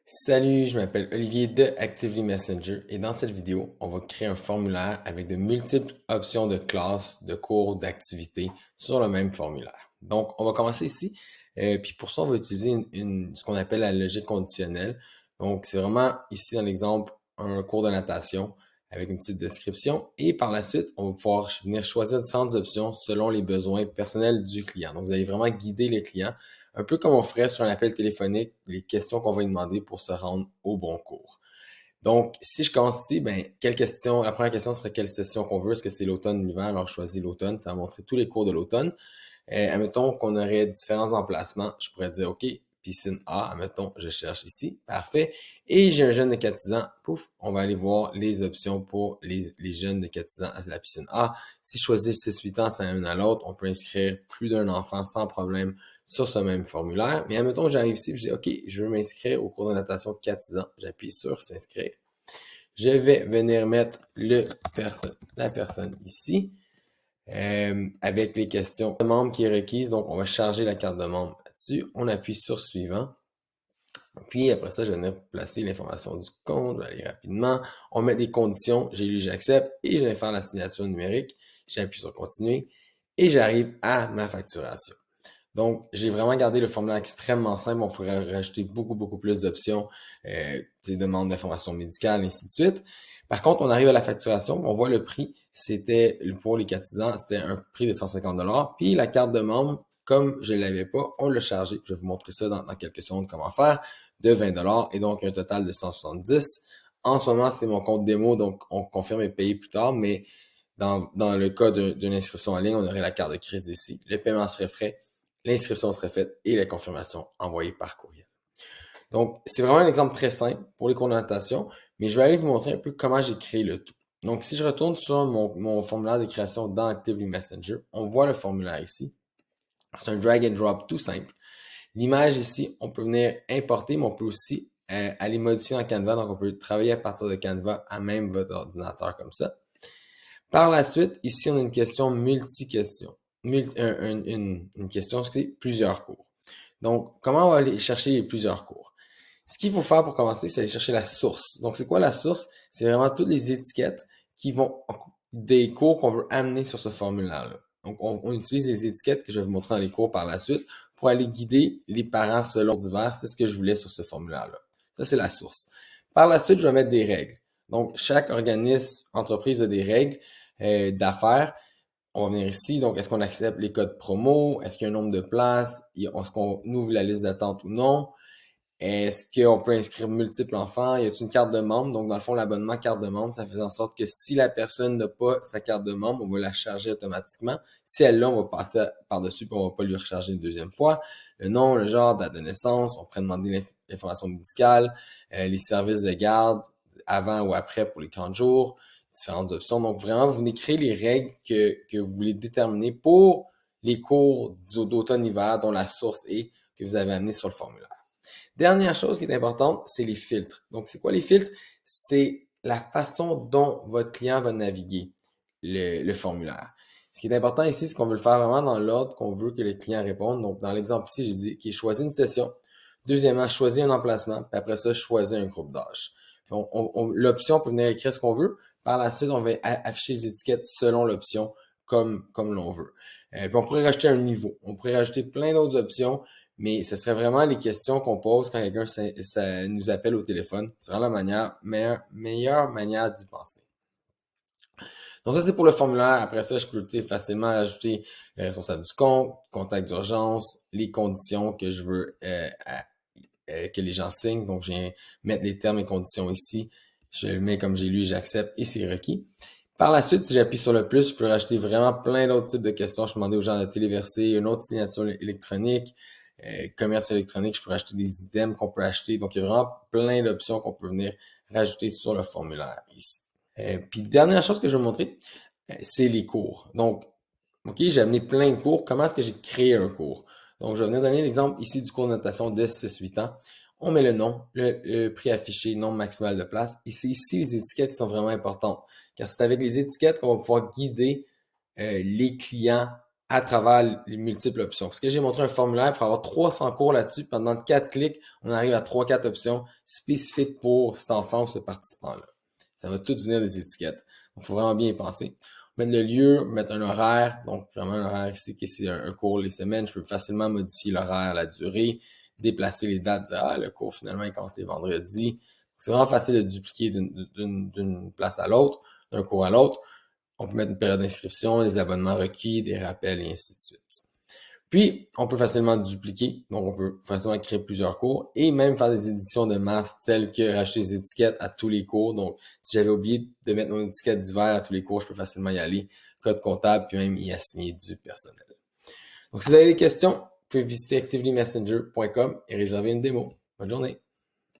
Salut, je m'appelle Olivier de Actively Messenger et dans cette vidéo, on va créer un formulaire avec de multiples options de classes, de cours, d'activités sur le même formulaire. Donc, on va commencer ici. Puis pour ça, on va utiliser ce qu'on appelle la logique conditionnelle. Donc, c'est vraiment ici dans l'exemple un cours de natation avec une petite description et par la suite, on va pouvoir venir choisir différentes options selon les besoins personnels du client. Donc, vous allez vraiment guider les clients un peu comme on ferait sur un appel téléphonique, les questions qu'on va lui demander pour se rendre au bon cours. Donc, si je commence ici, ben, quelle question, la première question serait quelle session qu'on veut. Est-ce que c'est l'automne, l'hiver? Alors, je choisis l'automne. Ça va montrer tous les cours de l'automne. Admettons qu'on aurait différents emplacements. Je pourrais dire, OK, piscine A, admettons, je cherche ici. Parfait. Et j'ai un jeune de 4 ans. Pouf, on va aller voir les options pour les jeunes de 4 ans à la piscine A. Si je choisis 6-8 ans, ça amène à l'autre. On peut inscrire plus d'un enfant sans problème sur ce même formulaire. Mais admettons, j'arrive ici et je dis, OK, je veux m'inscrire au cours de natation de 4 ans. J'appuie sur s'inscrire. Je vais venir mettre la personne ici avec les questions de membre qui est requise. Donc, on va charger la carte de membre là-dessus. On appuie sur suivant. Puis après ça, je vais venir placer l'information du compte. Je vais aller rapidement. On met des conditions. J'ai lu, j'accepte. Et je vais faire la signature numérique. J'appuie sur continuer. Et j'arrive à ma facturation. Donc, j'ai vraiment gardé le formulaire extrêmement simple. On pourrait rajouter beaucoup plus d'options, des demandes d'informations médicales, ainsi de suite. Par contre, on arrive à la facturation, on voit le prix, c'était pour les cotisants, c'était un prix de 150 $. Puis la carte de membre, comme je ne l'avais pas, on l'a chargé. Je vais vous montrer ça dans quelques secondes comment faire, de 20 $ et donc un total de 170. En ce moment, c'est mon compte démo, donc on confirme et payer plus tard, mais dans le cas d'une inscription en ligne, on aurait la carte de crédit ici. Le paiement serait frais, l'inscription serait faite et la confirmation envoyée par courriel. Donc, c'est vraiment un exemple très simple pour les cours de natation, mais je vais aller vous montrer un peu comment j'ai créé le tout. Donc, si je retourne sur mon formulaire de création dans Actively Messenger, on voit le formulaire ici. C'est un drag and drop tout simple. L'image ici, on peut venir importer, mais on peut aussi aller modifier dans Canva. Donc, on peut travailler à partir de Canva à même votre ordinateur comme ça. Par la suite, ici, on a une question multi-question. Une question, c'est plusieurs cours. Donc, comment on va aller chercher les plusieurs cours? Ce qu'il faut faire pour commencer, c'est aller chercher la source. Donc, c'est quoi la source? C'est vraiment toutes les étiquettes qui vont des cours qu'on veut amener sur ce formulaire-là. Donc, on utilise les étiquettes que je vais vous montrer dans les cours par la suite pour aller guider les parents selon divers. C'est ce que je voulais sur ce formulaire-là. Ça, c'est la source. Par la suite, je vais mettre des règles. Donc, chaque organisme, entreprise a des règles d'affaires. On va venir ici. Donc, est-ce qu'on accepte les codes promo? Est-ce qu'il y a un nombre de places? Est-ce qu'on ouvre la liste d'attente ou non? Est-ce qu'on peut inscrire multiples enfants? Y a-t-il une carte de membre? Donc, dans le fond, l'abonnement carte de membre, ça fait en sorte que si la personne n'a pas sa carte de membre, on va la charger automatiquement. Si elle l'a, on va passer par-dessus et on va pas lui recharger une deuxième fois. Le nom, le genre, date de naissance, on pourrait demander l'information médicale, les services de garde avant ou après pour les 40 jours, différentes options. Donc, vraiment, vous venez créer les règles que vous voulez déterminer pour les cours d'automne-hiver dont la source est que vous avez amené sur le formulaire. Dernière chose qui est importante, c'est les filtres. Donc, c'est quoi les filtres? C'est la façon dont votre client va naviguer le formulaire. Ce qui est important ici, c'est qu'on veut le faire vraiment dans l'ordre qu'on veut que le client réponde. Donc, dans l'exemple ici, j'ai dit qu'il choisit une session. Deuxièmement, choisit un emplacement. Puis après ça, choisit un groupe d'âge. L'option peut venir écrire ce qu'on veut. Par la suite, on va afficher les étiquettes selon l'option comme l'on veut. Puis on pourrait rajouter un niveau. On pourrait rajouter plein d'autres options. Mais ce serait vraiment les questions qu'on pose quand quelqu'un ça nous appelle au téléphone. C'est vraiment la meilleure manière d'y penser. Donc ça, c'est pour le formulaire. Après ça, je peux facilement rajouter le responsable du compte, contact d'urgence, les conditions que je veux que les gens signent. Donc, je viens mettre les termes et conditions ici. Je le mets comme j'ai lu, j'accepte et c'est requis. Par la suite, si j'appuie sur le plus, je peux rajouter vraiment plein d'autres types de questions. Je peux demander aux gens de téléverser une autre signature électronique, commerce électronique, je peux rajouter des items qu'on peut acheter. Donc, il y a vraiment plein d'options qu'on peut venir rajouter sur le formulaire ici. Puis, dernière chose que je vais vous montrer, c'est les cours. Donc, OK, j'ai amené plein de cours. Comment est-ce que j'ai créé un cours? Donc, je vais venir donner l'exemple ici du cours de natation de 6-8 ans. On met le nom, le prix affiché, nombre maximal de places. Et c'est ici les étiquettes qui sont vraiment importantes. Car c'est avec les étiquettes qu'on va pouvoir guider les clients à travers les multiples options. Parce que j'ai montré un formulaire pour avoir 300 cours là-dessus. Pendant 4 clics, on arrive à 3-4 options spécifiques pour cet enfant ou ce participant-là. Ça va tout venir des étiquettes. Il faut vraiment bien y penser. Mettre le lieu, mettre un horaire. Donc, vraiment un horaire ici, qui c'est un cours les semaines. Je peux facilement modifier l'horaire, la durée, déplacer les dates, dire, ah, le cours finalement il commence les vendredis. C'est vraiment facile de dupliquer d'une place à l'autre, d'un cours à l'autre. On peut mettre une période d'inscription, les abonnements requis, des rappels et ainsi de suite. Puis, on peut facilement dupliquer, donc on peut facilement créer plusieurs cours et même faire des éditions de masse telles que racheter des étiquettes à tous les cours. Donc, si j'avais oublié de mettre mon étiquette d'hiver à tous les cours, je peux facilement y aller, code comptable, puis même y assigner du personnel. Donc, si vous avez des questions, vous pouvely visiter activityMessenger.com et réserver une démo. Bonne journée!